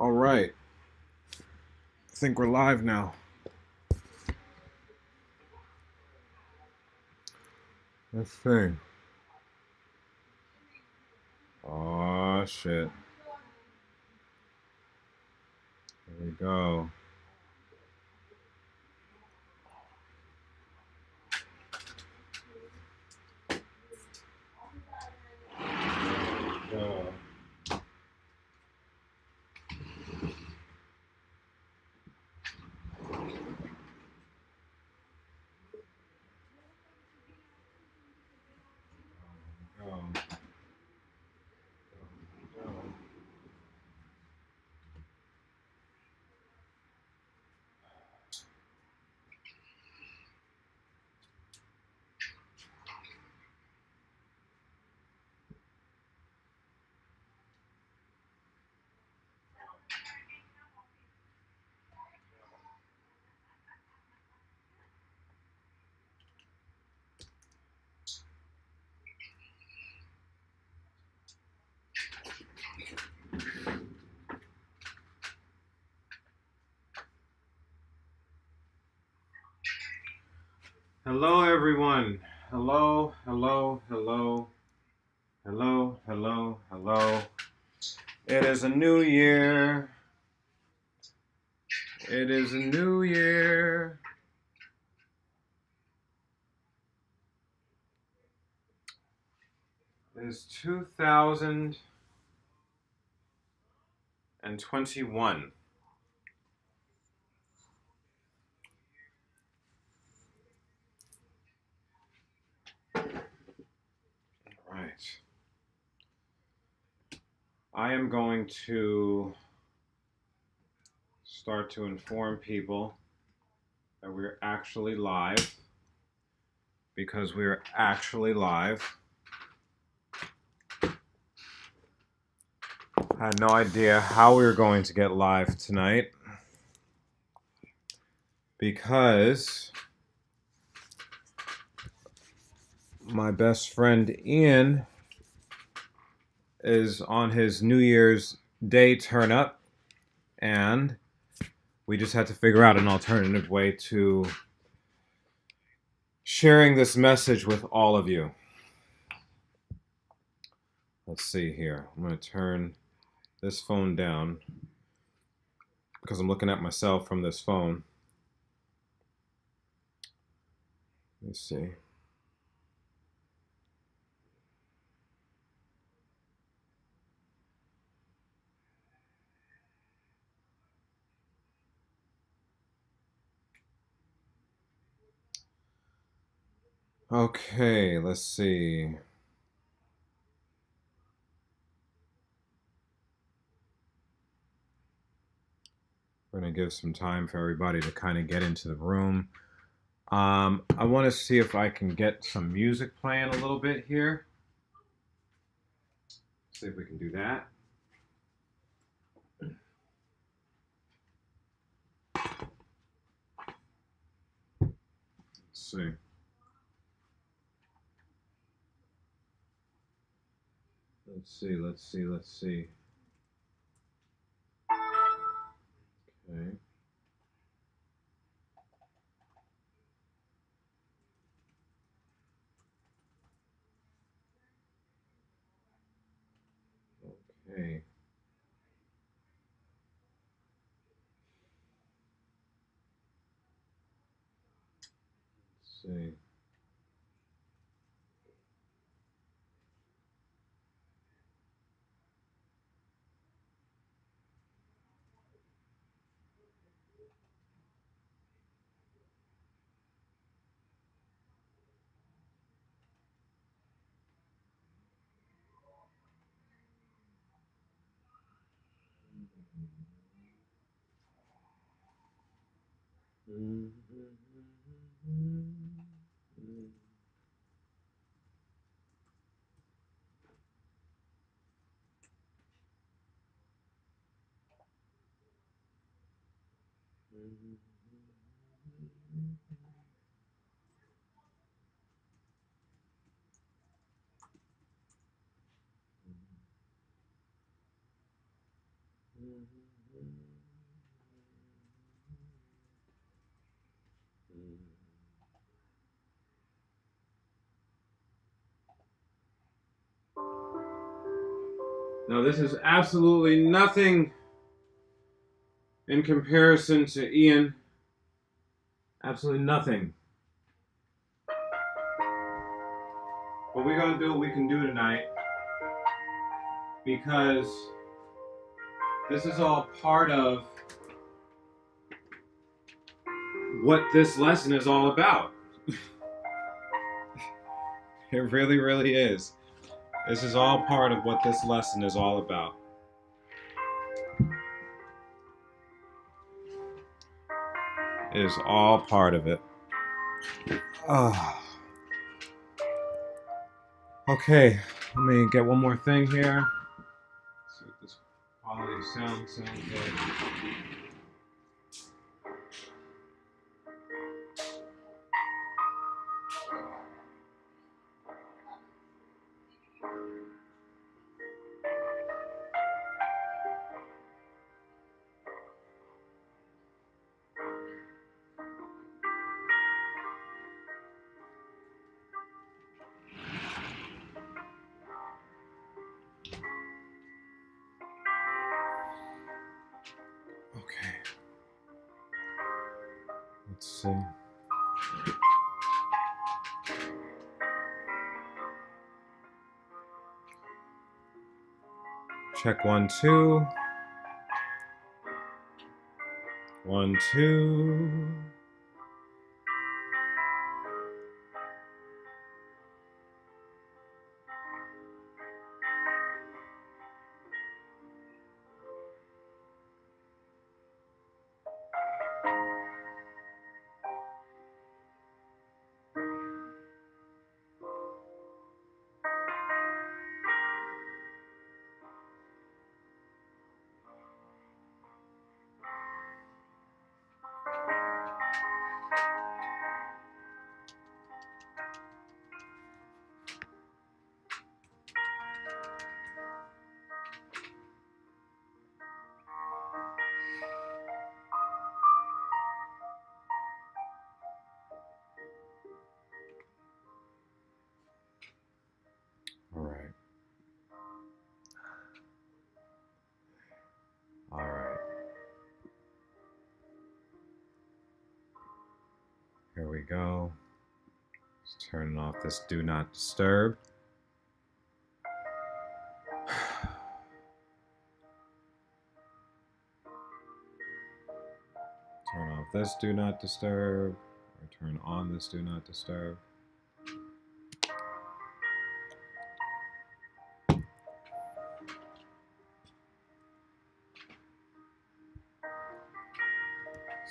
All right. I think we're live now. Let's see. Oh, shit. There we go. Go. Go. Go. Hello, everyone. Hello, hello, hello, hello, hello, hello. It is a new year. It is a new year. It is 2021. Right. I am going to start to inform people that we're actually live because we're actually live. I had no idea how we were going to get live tonight because my best friend Ian is on his New Year's Day turn up, and we just had to figure out an alternative way to sharing this message with all of you. Let's see here. I'm going to turn this phone down because I'm looking at myself from this phone. Let's see. Okay, let's see. We're going to give some time for everybody to kind of get into the room. I want to see if I can get some music playing a little bit here. See if we can do that. Let's see. Let's see. Okay. Okay. Let's see. Now, this is absolutely nothing in comparison to Ian. Absolutely nothing. But we're gonna do what we can do tonight, because this is all part of what this lesson is all about. It really, really is. This is all part of what this lesson is all about. It is all part of it. Okay, let me get one more thing here. Let's see if this quality sounds good. Okay. Let's see. Check 1, 2. 1, 2. All right. All right. Here we go. Just turning off this do not disturb. Turn off this do not disturb, or turn on this do not disturb.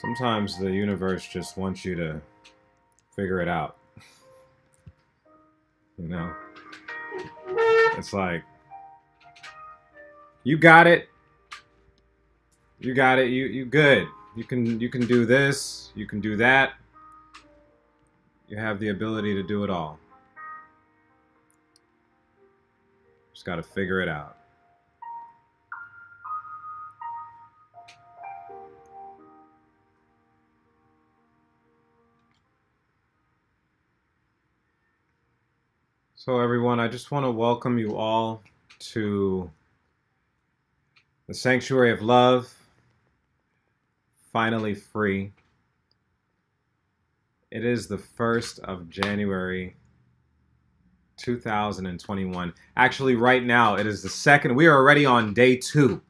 Sometimes the universe just wants you to figure it out. You know? It's like, you got it. You got it. You good. You can do this, you can do that. You have the ability to do it all. Just got to figure it out. So everyone, I just want to welcome you all to the Sanctuary of Love, finally free. It is the 1st of January, 2021. Actually, right now, it is the 2nd. We are already on day 2.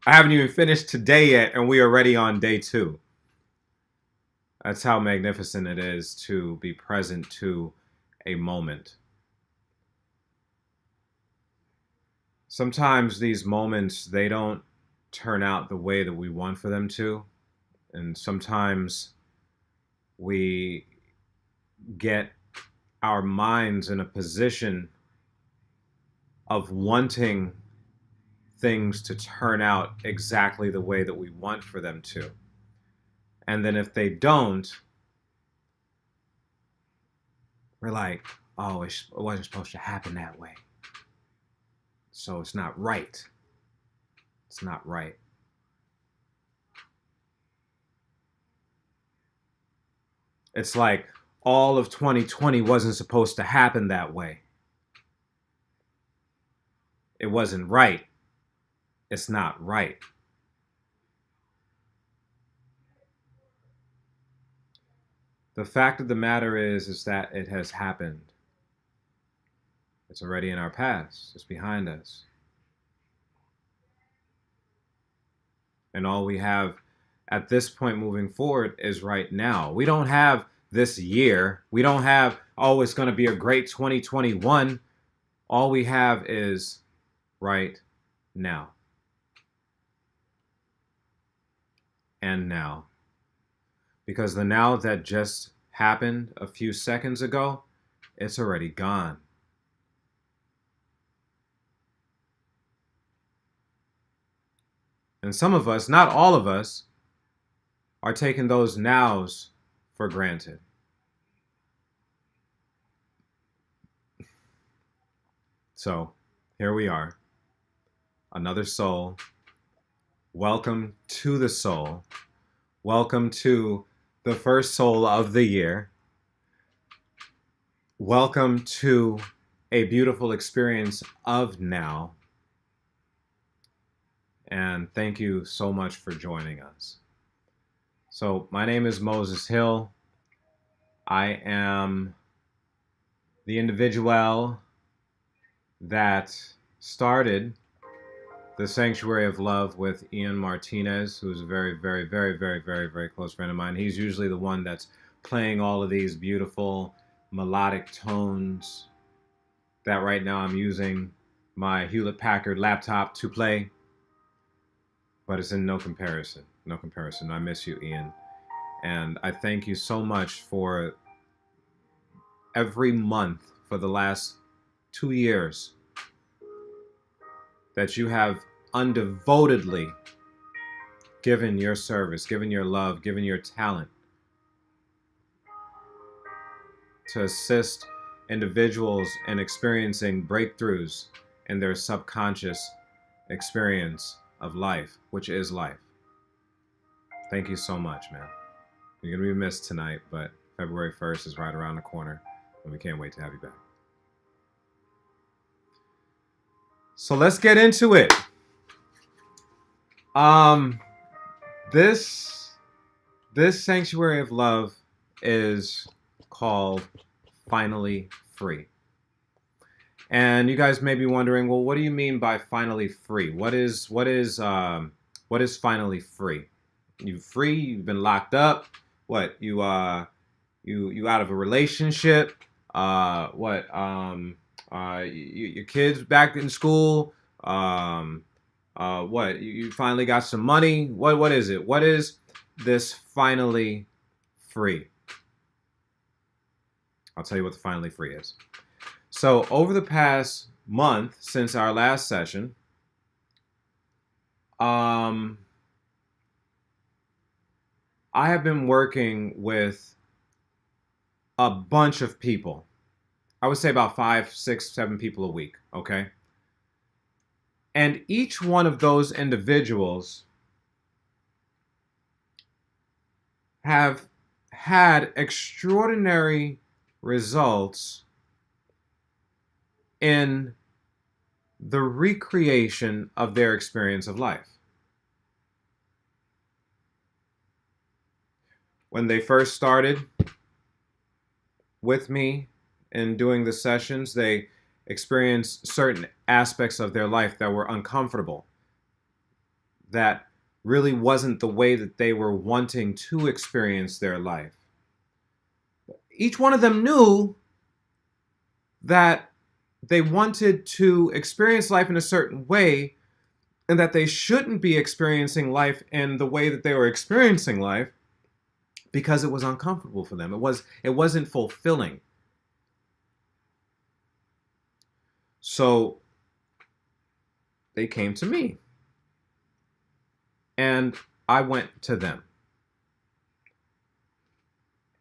I haven't even finished today yet, and we are already on day 2. That's how magnificent it is to be present to a moment. Sometimes these moments, they don't turn out the way that we want for them to. And sometimes we get our minds in a position of wanting things to turn out exactly the way that we want for them to. And then if they don't, we're like, oh, it wasn't supposed to happen that way. So it's not right. It's not right. It's like all of 2020 wasn't supposed to happen that way. It wasn't right. It's not right. The fact of the matter is that it has happened. It's already in our past. It's behind us. And all we have at this point moving forward is right now. We don't have this year. We don't have, oh, it's going to be a great 2021. All we have is right now. And now. Because the now that just happened a few seconds ago, it's already gone. And some of us, not all of us, are taking those nows for granted. So here we are, another soul. Welcome to the soul. Welcome to the first soul of the year. Welcome to a beautiful experience of now. And thank you so much for joining us. So my name is Moses Hill. I am the individual that started the Sanctuary of Love with Ian Martinez, who's a very, very, very, very, very, very close friend of mine. He's usually the one that's playing all of these beautiful melodic tones that right now I'm using my Hewlett-Packard laptop to play. But it's in no comparison. No comparison. I miss you, Ian. And I thank you so much for every month for the last 2 years that you have undevotedly given your service, given your love, given your talent to assist individuals in experiencing breakthroughs in their subconscious experience of life, which is life. Thank you so much, man. You're going to be missed tonight, but February 1st is right around the corner, and we can't wait to have you back. So let's get into it. This Sanctuary of Love is called Finally Free. And you guys may be wondering, well, what do you mean by finally free? What is finally free? You free? You've been locked up? What? You out of a relationship? Your kids back in school? What? You finally got some money? What is it? What is this finally free? I'll tell you what the finally free is. So over the past month since our last session, I have been working with a bunch of people. I would say about 5, 6, 7 people a week, okay? And each one of those individuals have had extraordinary results in the recreation of their experience of life. When they first started with me and doing the sessions, they experienced certain aspects of their life that were uncomfortable, that really wasn't the way that they were wanting to experience their life. Each one of them knew that they wanted to experience life in a certain way and that they shouldn't be experiencing life in the way that they were experiencing life because it was uncomfortable for them. It wasn't fulfilling. So they came to me and I went to them.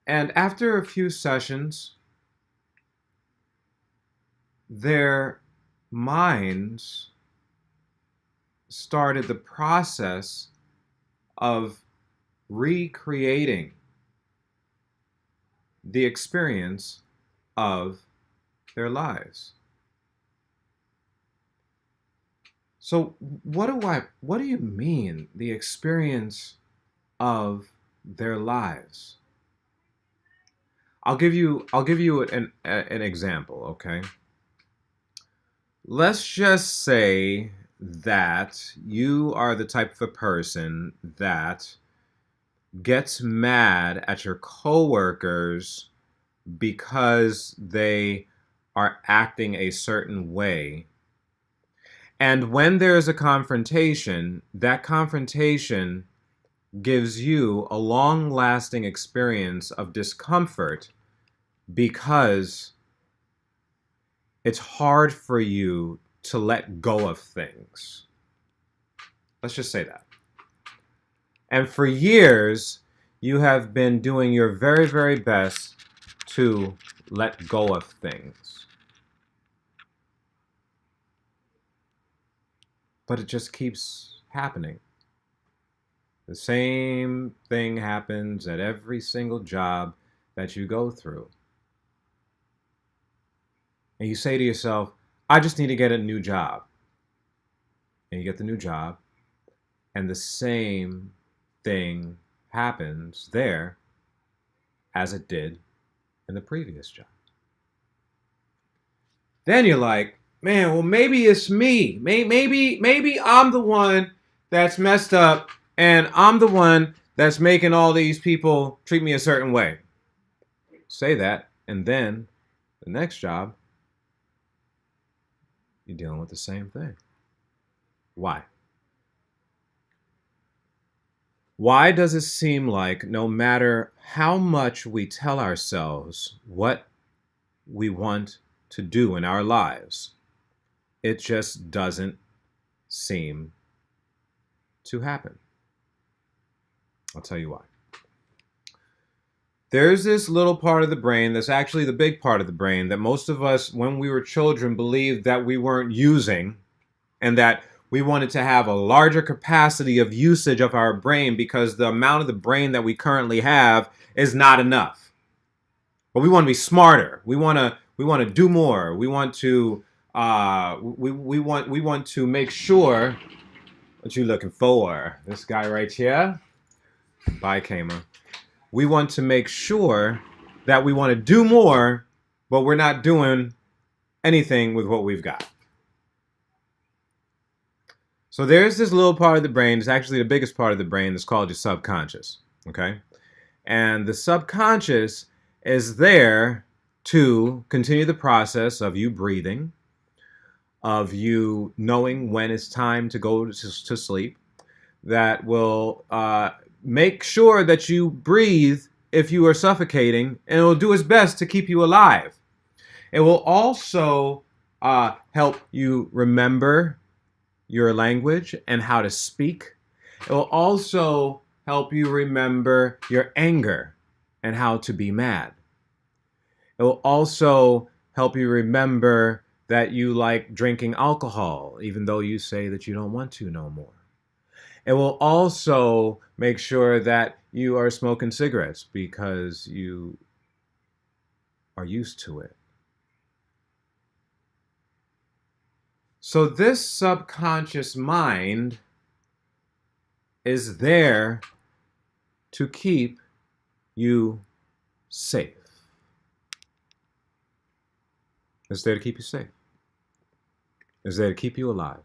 And after a few sessions, their minds started the process of recreating the experience of their lives. So what do you mean the experience of their lives? I'll give you an example, okay? Let's just say that you are the type of a person that gets mad at your coworkers because they are acting a certain way. And when there's a confrontation, that confrontation gives you a long lasting experience of discomfort because it's hard for you to let go of things. Let's just say that. And for years, you have been doing your very, very best to let go of things. But it just keeps happening. The same thing happens at every single job that you go through. And you say to yourself, I just need to get a new job. And you get the new job, and the same thing happens there as it did in the previous job. Then you're like, man, well, maybe it's me. Maybe I'm the one that's messed up, and I'm the one that's making all these people treat me a certain way. Say that, and then the next job, you're dealing with the same thing. Why? Why does it seem like no matter how much we tell ourselves what we want to do in our lives, it just doesn't seem to happen? I'll tell you why. There's this little part of the brain that's actually the big part of the brain that most of us, when we were children, believed that we weren't using, and that we wanted to have a larger capacity of usage of our brain because the amount of the brain that we currently have is not enough. But we want to be smarter. We want to do more. We want to we want to make sure. What you looking for? This guy right here. Bye, Kamer. We want to make sure that we want to do more, but we're not doing anything with what we've got. So there's this little part of the brain, it's actually the biggest part of the brain, that's called your subconscious, okay? And the subconscious is there to continue the process of you breathing, of you knowing when it's time to go to sleep, that will make sure that you breathe if you are suffocating, and it will do its best to keep you alive. It will also help you remember your language and how to speak. It will also help you remember your anger and how to be mad. It will also help you remember that you like drinking alcohol, even though you say that you don't want to no more. It will also make sure that you are smoking cigarettes because you are used to it. So this subconscious mind is there to keep you safe. It's there to keep you safe. It's there to keep you alive.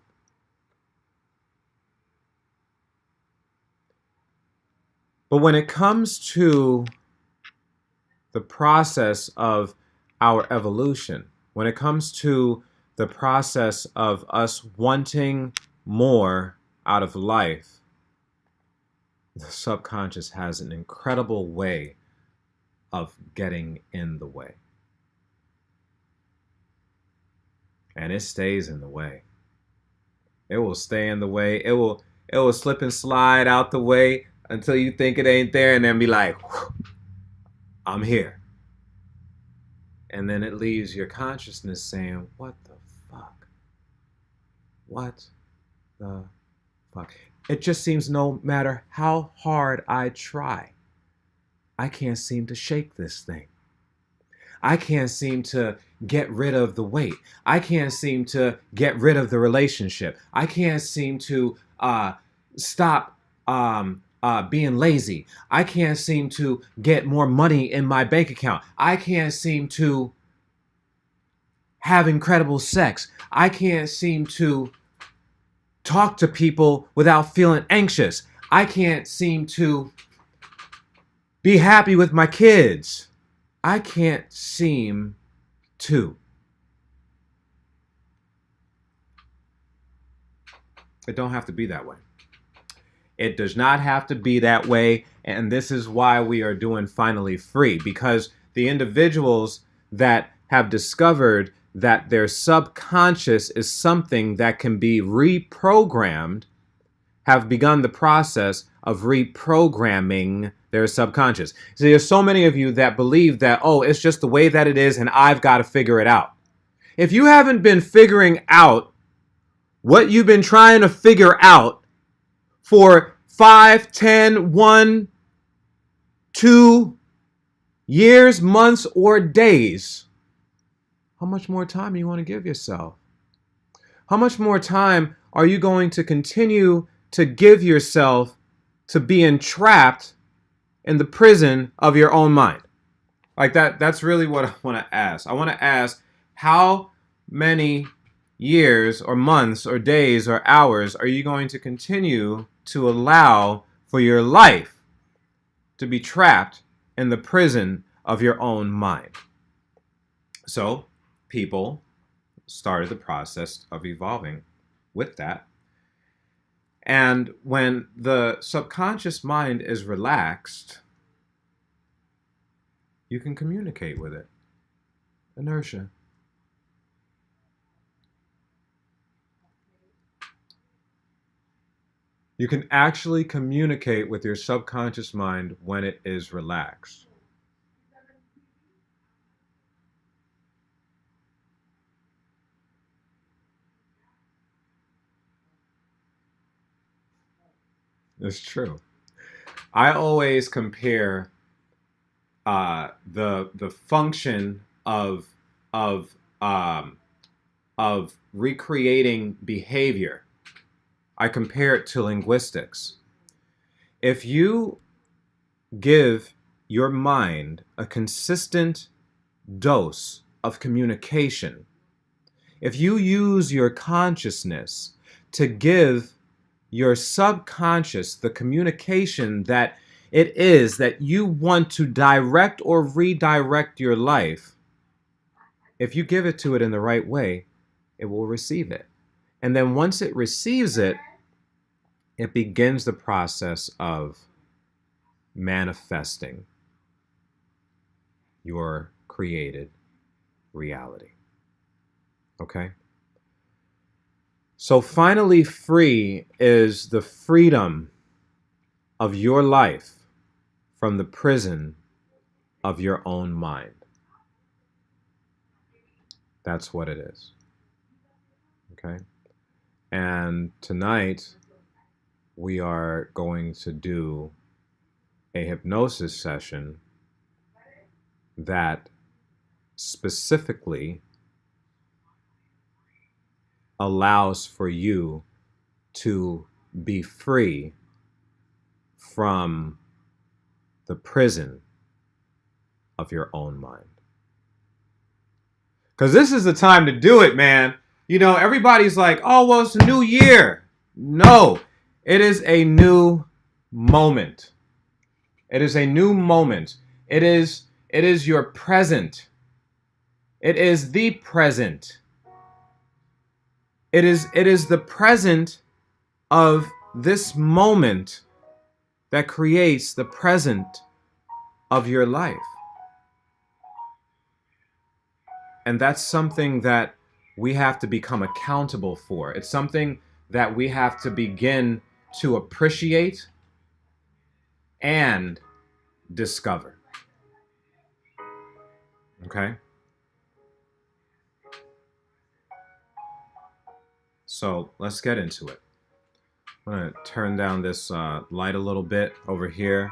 But when it comes to the process of our evolution, when it comes to the process of us wanting more out of life, the subconscious has an incredible way of getting in the way. And it stays in the way. It will stay in the way. It will slip and slide out the way until you think it ain't there, and then be like, I'm here. And then it leaves your consciousness saying, what the fuck? What the fuck? It just seems no matter how hard I try, I can't seem to shake this thing. I can't seem to get rid of the weight. I can't seem to get rid of the relationship. I can't seem to stop being lazy. I can't seem to get more money in my bank account. I can't seem to have incredible sex. I can't seem to talk to people without feeling anxious. I can't seem to be happy with my kids. I can't seem to. It don't have to be that way. It does not have to be that way. And this is why we are doing Finally Free, because the individuals that have discovered that their subconscious is something that can be reprogrammed have begun the process of reprogramming their subconscious. So there's so many of you that believe that, oh, it's just the way that it is and I've got to figure it out. If you haven't been figuring out what you've been trying to figure out for 5, 10, 1, 2 years, months, or days, how much more time do you want to give yourself? How much more time are you going to continue to give yourself to being trapped in the prison of your own mind? Like that's really what I want to ask. I want to ask, how many years or months or days or hours are you going to continue to allow for your life to be trapped in the prison of your own mind? So people started the process of evolving with that. And when the subconscious mind is relaxed, you can communicate with it. Inertia. You can actually communicate with your subconscious mind when it is relaxed. It's true. I always compare the function of recreating behavior. I compare it to linguistics. If you give your mind a consistent dose of communication, if you use your consciousness to give your subconscious the communication that it is that you want to direct or redirect your life, if you give it to it in the right way, it will receive it. And then once it receives it, it begins the process of manifesting your created reality. Okay? So Finally Free is the freedom of your life from the prison of your own mind. That's what it is. Okay? And tonight, we are going to do a hypnosis session that specifically allows for you to be free from the prison of your own mind. Because this is the time to do it, man. You know, everybody's like, oh, well, it's a new year. No, it is a new moment. It is a new moment. It is your present. It is the present. It is the present of this moment that creates the present of your life. And that's something that we have to become accountable for. It's something that we have to begin to appreciate and discover. Okay? So let's get into it. I'm going to turn down this light a little bit over here.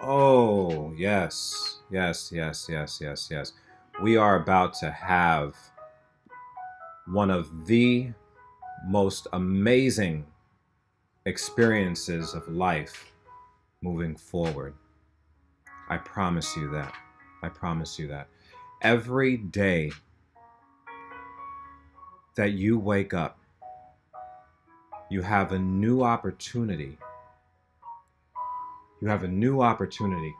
Oh, yes. Yes, yes, yes, yes, yes. We are about to have one of the most amazing experiences of life moving forward. I promise you that. I promise you that. Every day that you wake up, you have a new opportunity. You have a new opportunity.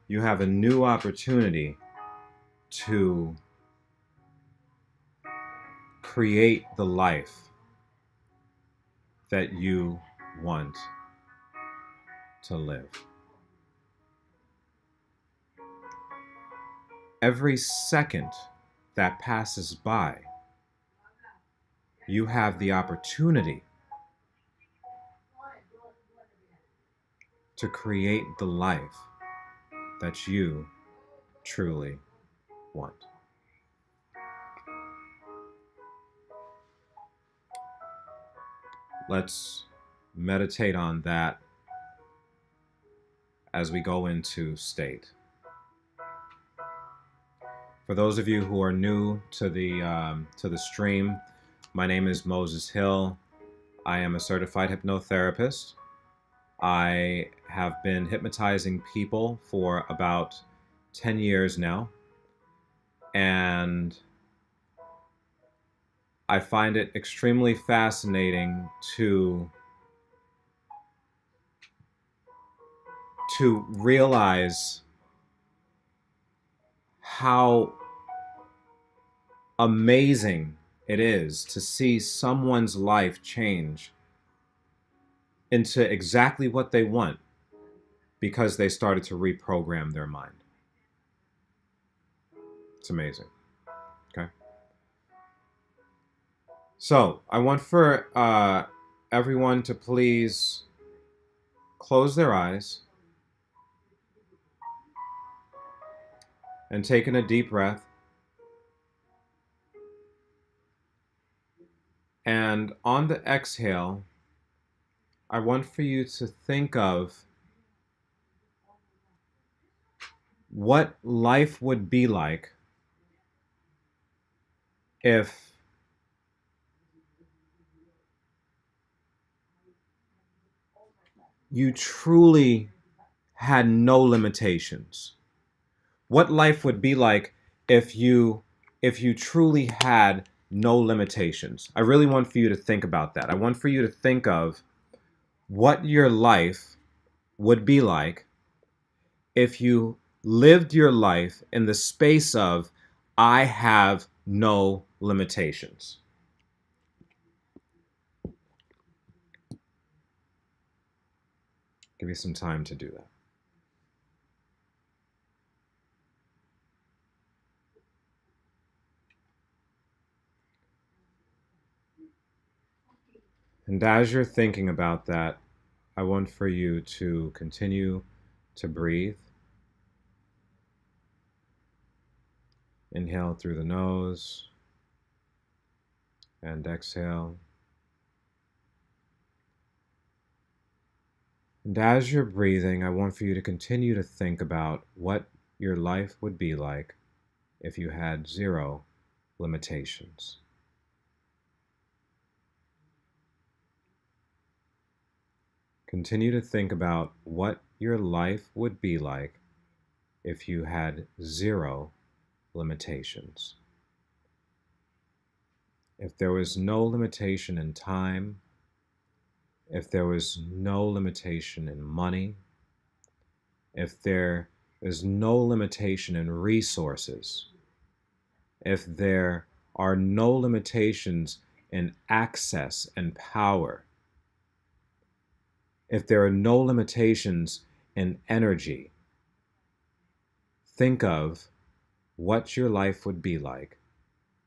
You have a new opportunity to create the life that you want to live. Every second that passes by, you have the opportunity to create the life that you truly want. Let's meditate on that as we go into state. For those of you who are new to the stream, my name is Moses Hill. I am a certified hypnotherapist. I have been hypnotizing people for about 10 years now, and I find it extremely fascinating to realize how amazing it is to see someone's life change into exactly what they want because they started to reprogram their mind. It's amazing. Okay. So I want for everyone to please close their eyes and take in a deep breath. And on the exhale, I want for you to think of what life would be like if you truly had no limitations. What life would be like if you truly had no limitations. I really want for you to think about that. I want for you to think of what your life would be like if you lived your life in the space of I have no limitations. Give you some time to do that. And as you're thinking about that, I want for you to continue to breathe. Inhale through the nose and exhale. And as you're breathing, I want for you to continue to think about what your life would be like if you had zero limitations. Continue to think about what your life would be like if you had zero limitations. If there was no limitation in time, if there was no limitation in money, if there is no limitation in resources, if there are no limitations in access and power, if there are no limitations in energy, think of what your life would be like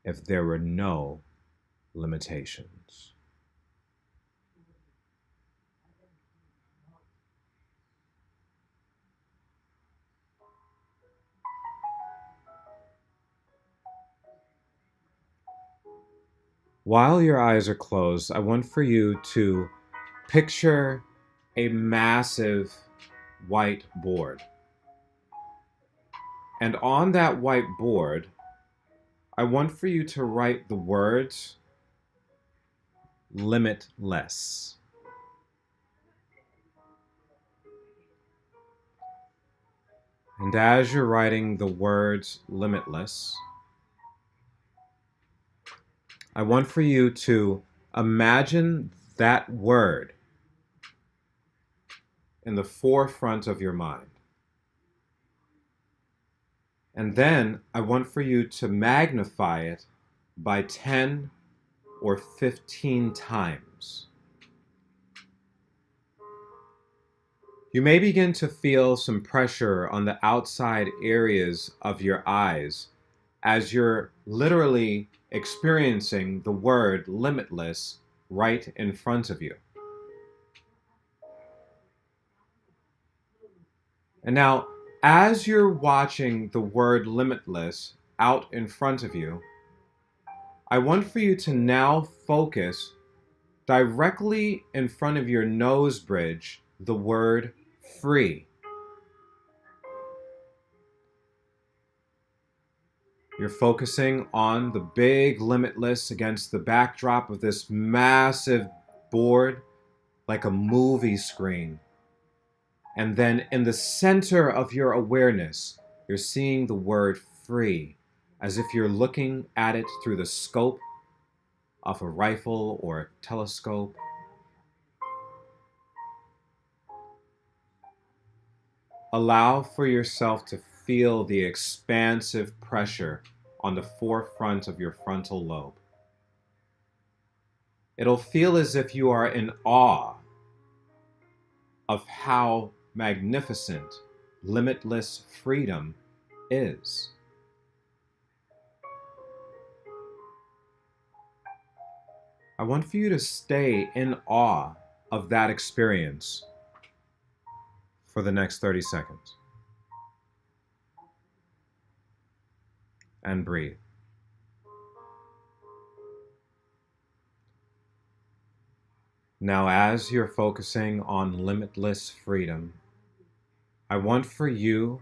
if there were no limitations. While your eyes are closed, I want for you to picture a massive white board. And on that white board, I want for you to write the words limitless. And as you're writing the words limitless, I want for you to imagine that word in the forefront of your mind. And then I want for you to magnify it by 10 or 15 times. You may begin to feel some pressure on the outside areas of your eyes as you're literally experiencing the word limitless right in front of you. And now, as you're watching the word limitless out in front of you, I want for you to now focus directly in front of your nose bridge the word free. You're focusing on the big limitless against the backdrop of this massive board like a movie screen. And then in the center of your awareness, you're seeing the word free as if you're looking at it through the scope of a rifle or a telescope. Allow for yourself to feel the expansive pressure on the forefront of your frontal lobe. It'll feel as if you are in awe of how magnificent limitless freedom is. I want for you to stay in awe of that experience for the next 30 seconds. And breathe. Now, as you're focusing on limitless freedom, I want for you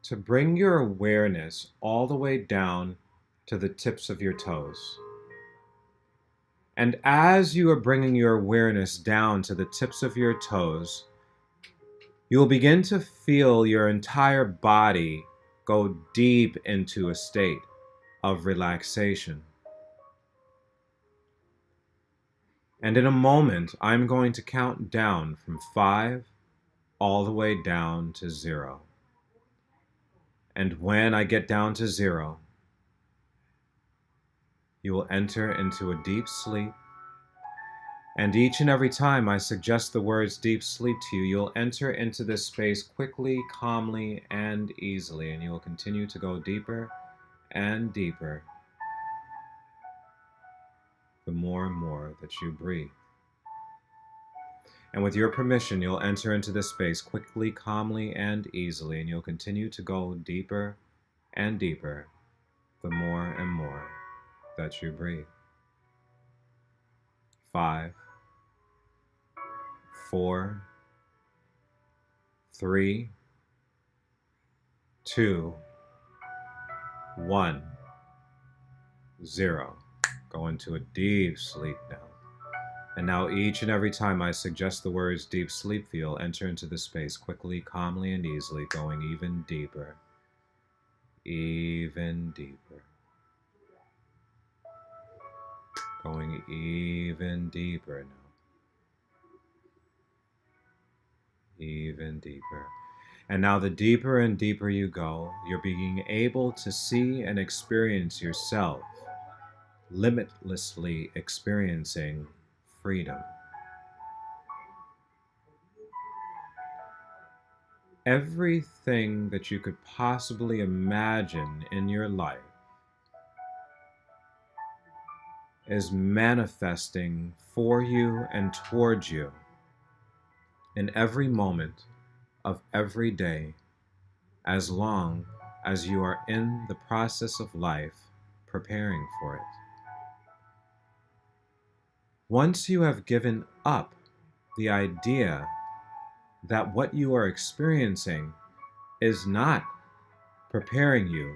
to bring your awareness all the way down to the tips of your toes. And as you are bringing your awareness down to the tips of your toes, you will begin to feel your entire body go deep into a state of relaxation. And in a moment, I'm going to count down from 5 all the way down to 0. And when I get down to 0, you will enter into a deep sleep. And each and every time I suggest the words deep sleep to you, you'll enter into this space quickly, calmly, and easily. And you will continue to go deeper and deeper the more and more that you breathe. And with your permission, you'll enter into this space quickly, calmly, and easily. And you'll continue to go deeper and deeper the more and more that you breathe. 5, 4, 3, 2, 1, 0. Go into a deep sleep now. And now each and every time I suggest the words deep sleep, you'll enter into the space quickly, calmly, and easily, going even deeper. Even deeper. Going even deeper now. Even deeper. And now the deeper and deeper you go, you're being able to see and experience yourself limitlessly experiencing freedom. Everything that you could possibly imagine in your life is manifesting for you and towards you in every moment of every day, as long as you are in the process of life preparing for it. Once you have given up the idea that what you are experiencing is not preparing you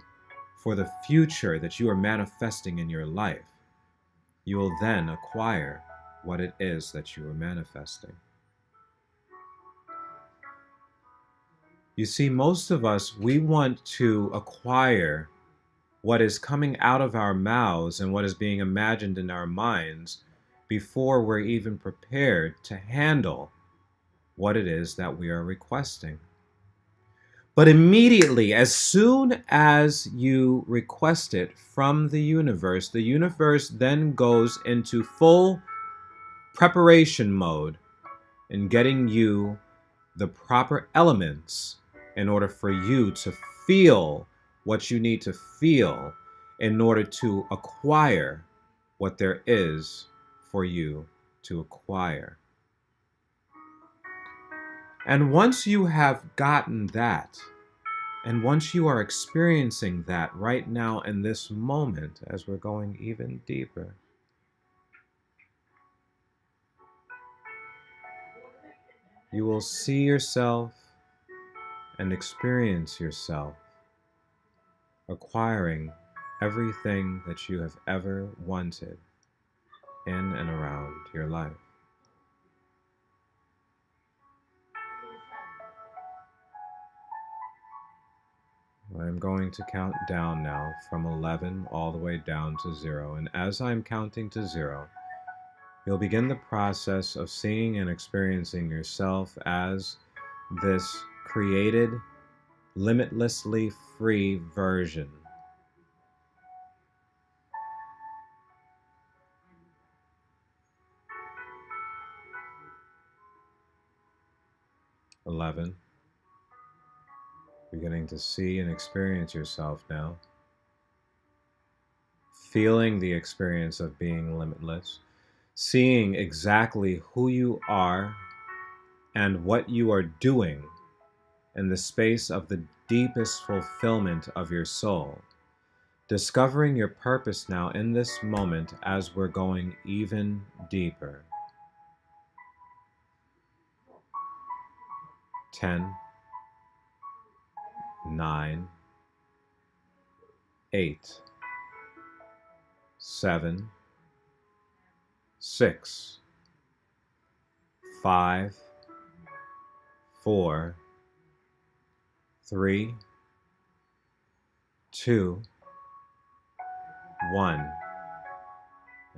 for the future that you are manifesting in your life, you will then acquire what it is that you are manifesting. You see, most of us, we want to acquire what is coming out of our mouths and what is being imagined in our minds before we're even prepared to handle what it is that we are requesting. But immediately, as soon as you request it from the universe then goes into full preparation mode in getting you the proper elements in order for you to feel what you need to feel in order to acquire what there is for you to acquire. And once you have gotten that, and once you are experiencing that right now in this moment, as we're going even deeper, you will see yourself and experience yourself acquiring everything that you have ever wanted in and around your life. I'm going to count down now from 11 all the way down to 0. And as I'm counting to 0, you'll begin the process of seeing and experiencing yourself as this created, limitlessly free version. 11. Beginning to see and experience yourself now. Feeling the experience of being limitless. Seeing exactly who you are and what you are doing in the space of the deepest fulfillment of your soul. Discovering your purpose now in this moment as we're going even deeper. 10, 9, 8, 7, 6, 5, 4, 3, 2, 1,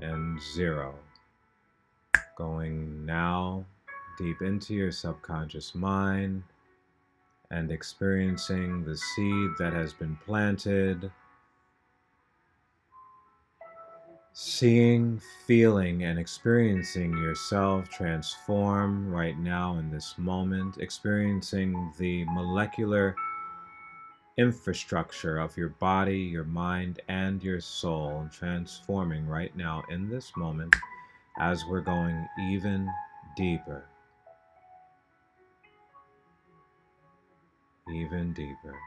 and 0. Going now deep into your subconscious mind and experiencing the seed that has been planted. Seeing, feeling, and experiencing yourself transform right now in this moment, experiencing the molecular infrastructure of your body, your mind, and your soul transforming right now in this moment as we're going even deeper. Even deeper.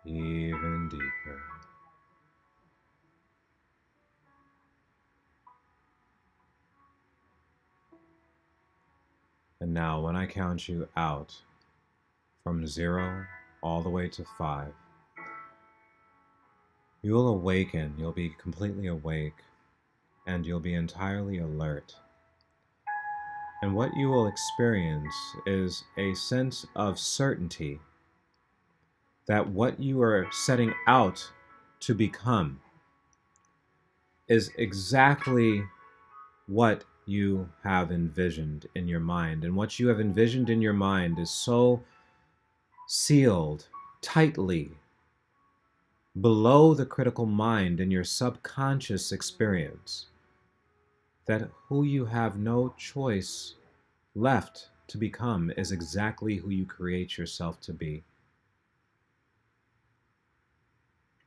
Even deeper. And now when I count you out from 0 all the way to 5, you will awaken, you'll be completely awake, and you'll be entirely alert. And what you will experience is a sense of certainty that what you are setting out to become is exactly what you have envisioned in your mind. And what you have envisioned in your mind is so sealed tightly below the critical mind in your subconscious experience that who you have no choice left to become is exactly who you create yourself to be.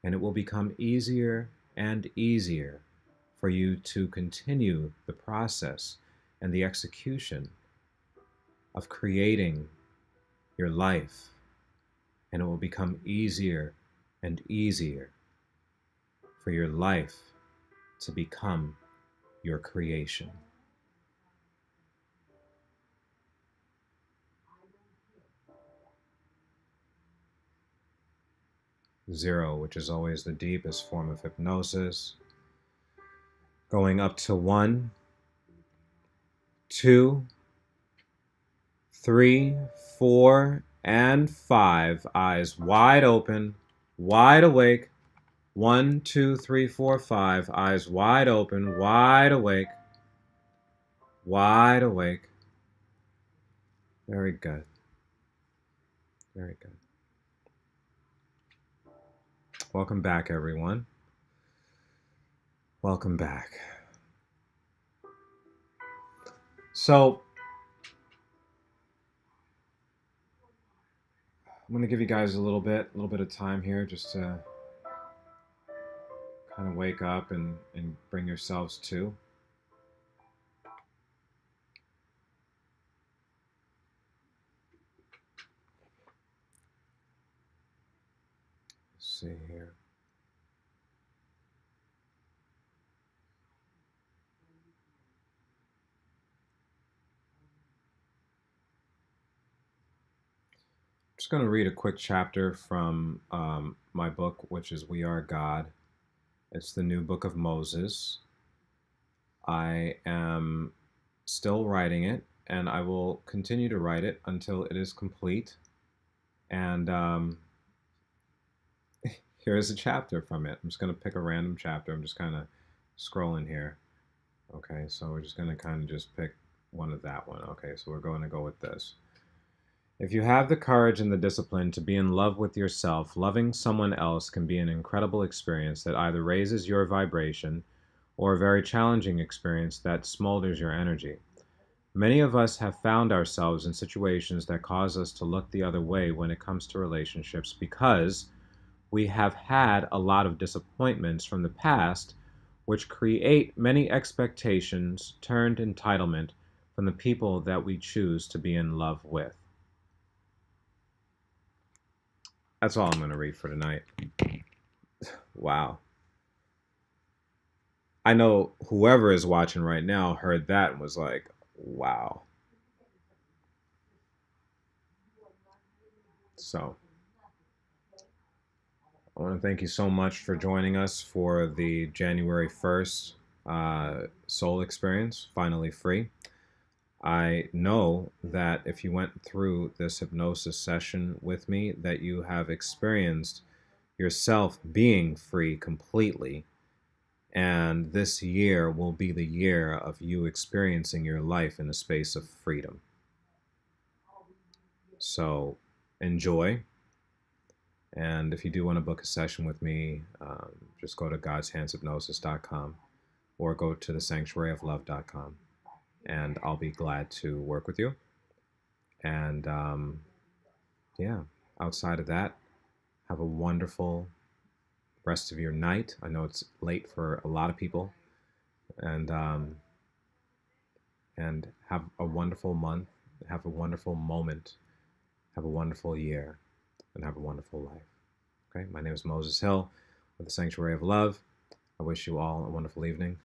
And it will become easier and easier for you to continue the process and the execution of creating your life, and it will become easier and easier for your life to become your creation. Zero, which is always the deepest form of hypnosis, going up to 1, 2, 3, 4, and 5. Eyes wide open, wide awake. 1, 2, 3, 4, 5. Eyes wide open, wide awake. Wide awake. Very good. Very good. Welcome back, everyone. Welcome back. So, I'm going to give you guys a little bit of time here just to kind of wake up and bring yourselves to. Let's see here. I'm just going to read a quick chapter from my book, which is We Are God. It's the new book of Moses. I am still writing it, and I will continue to write it until it is complete. And here's a chapter from it. I'm just going to pick a random chapter. I'm just kind of scrolling here. Okay, so we're just going to kind of just pick one of that one. Okay, so we're going to go with this. If you have the courage and the discipline to be in love with yourself, loving someone else can be an incredible experience that either raises your vibration or a very challenging experience that smolders your energy. Many of us have found ourselves in situations that cause us to look the other way when it comes to relationships because we have had a lot of disappointments from the past, which create many expectations turned entitlement from the people that we choose to be in love with. That's all I'm going to read for tonight. Wow. I know whoever is watching right now heard that and was like, wow. So, I want to thank you so much for joining us for the January 1st Soul Experience, finally free. I know that if you went through this hypnosis session with me, that you have experienced yourself being free completely. And this year will be the year of you experiencing your life in a space of freedom. So enjoy. And if you do want to book a session with me, just go to godshandshypnosis.com or go to thesanctuaryoflove.com. And I'll be glad to work with you. And yeah, outside of that, have a wonderful rest of your night. I know it's late for a lot of people. And have a wonderful month, have a wonderful moment, have a wonderful year, and have a wonderful life. Okay, my name is Moses Hill with the Sanctuary of Love. I wish you all a wonderful evening.